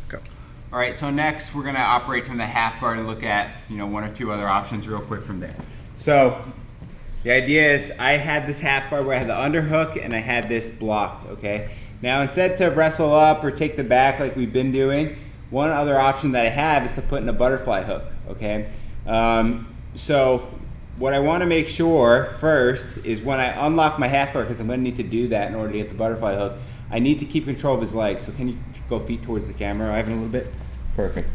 Go. All right, so next we're gonna operate from the half guard and look at, one or two other options real quick from there. So the idea is I had this half guard where I had the underhook and I had this blocked, okay? Now instead to wrestle up or take the back like we've been doing, one other option that I have is to put in a butterfly hook, okay? So what I wanna make sure first is when I unlock my half guard, because I'm gonna need to do that in order to get the butterfly hook, I need to keep control of his legs. So can you go feet towards the camera, Ivan, a little bit? Perfect.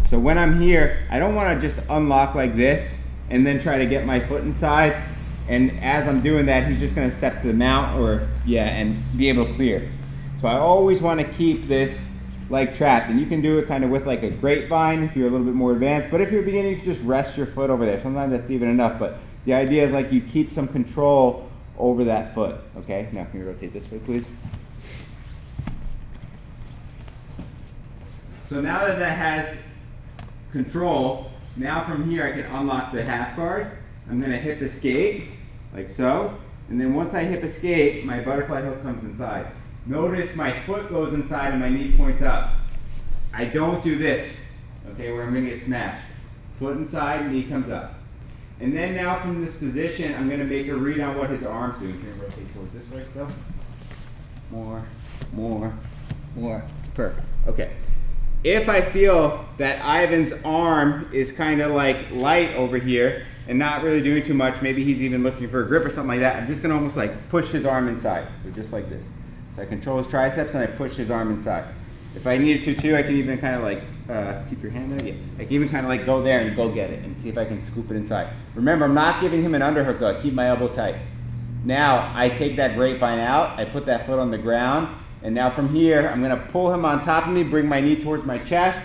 So when I'm here, I don't wanna just unlock like this and then try to get my foot inside. And as I'm doing that, he's just gonna step to the mount and be able to clear. So I always wanna keep this leg trapped. And you can do it kind of with like a grapevine if you're a little bit more advanced. But if you're beginning, you can just rest your foot over there. Sometimes that's even enough. But the idea is like you keep some control over that foot. Okay, now can you rotate this way, please? So now that that has control, now from here I can unlock the half guard. I'm gonna hip escape, like so. And then once I hip escape, my butterfly hook comes inside. Notice my foot goes inside and my knee points up. I don't do this, okay, where I'm gonna get smashed. Foot inside, knee comes up. And then now from this position, I'm gonna make a read on what his arm's doing. Can you rotate towards this way still? More. Perfect, okay. If I feel that Ivan's arm is kind of like light over here and not really doing too much, maybe he's even looking for a grip or something like that, I'm just gonna almost like push his arm inside, so just like this. So I control his triceps and I push his arm inside. If I needed to too, I can even kind of like, keep your hand there, yeah. I can even kind of like go there and go get it and see if I can scoop it inside. Remember, I'm not giving him an underhook though, I keep my elbow tight. Now, I take that grapevine out, I put that foot on the ground, and now from here, I'm gonna pull him on top of me, bring my knee towards my chest,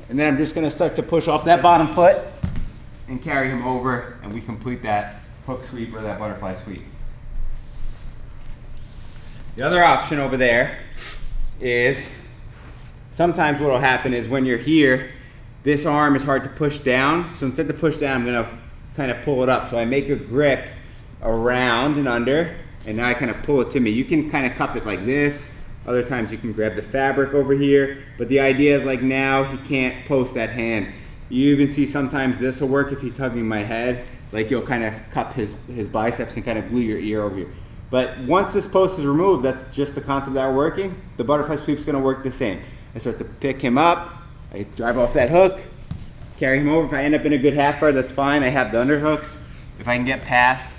and then I'm just gonna start to push off that bottom foot and carry him over, and we complete that hook sweep or that butterfly sweep. The other option over there is, sometimes what will happen is when you're here, this arm is hard to push down, so instead to push down, I'm gonna kind of pull it up. So I make a grip around and under, and now I kind of pull it to me. You can kind of cup it like this. Other times you can grab the fabric over here, but the idea is like now he can't post that hand. You even see sometimes this will work if he's hugging my head, like you'll kind of cup his biceps and kind of glue your ear over here. But once this post is removed, that's just the concept that we're working. The butterfly sweep's gonna work the same. I start to pick him up, I drive off that hook, carry him over. If I end up in a good half guard, that's fine. I have the underhooks. If I can get past,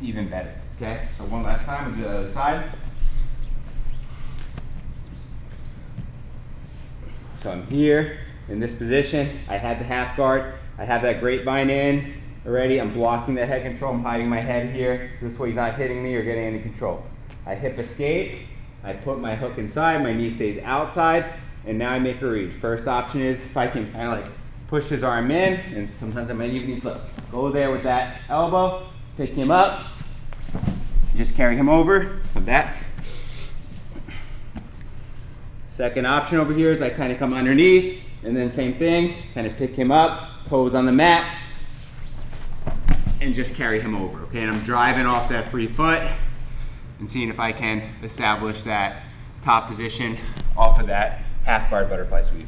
even better, okay? So one last time, we'll do the other side. So I'm here in this position. I had the half guard. I have that grapevine in already. I'm blocking that head control. I'm hiding my head here. This way he's not hitting me or getting any control. I hip escape. I put my hook inside. My knee stays outside. And now I make a read. First option is if I can kind of like push his arm in, and sometimes I might even need to go there with that elbow, pick him up, just carry him over with that. Second option over here is I kind of come underneath, and then same thing, kind of pick him up, toes on the mat, and just carry him over, okay? And I'm driving off that free foot and seeing if I can establish that top position off of that half guard butterfly sweep.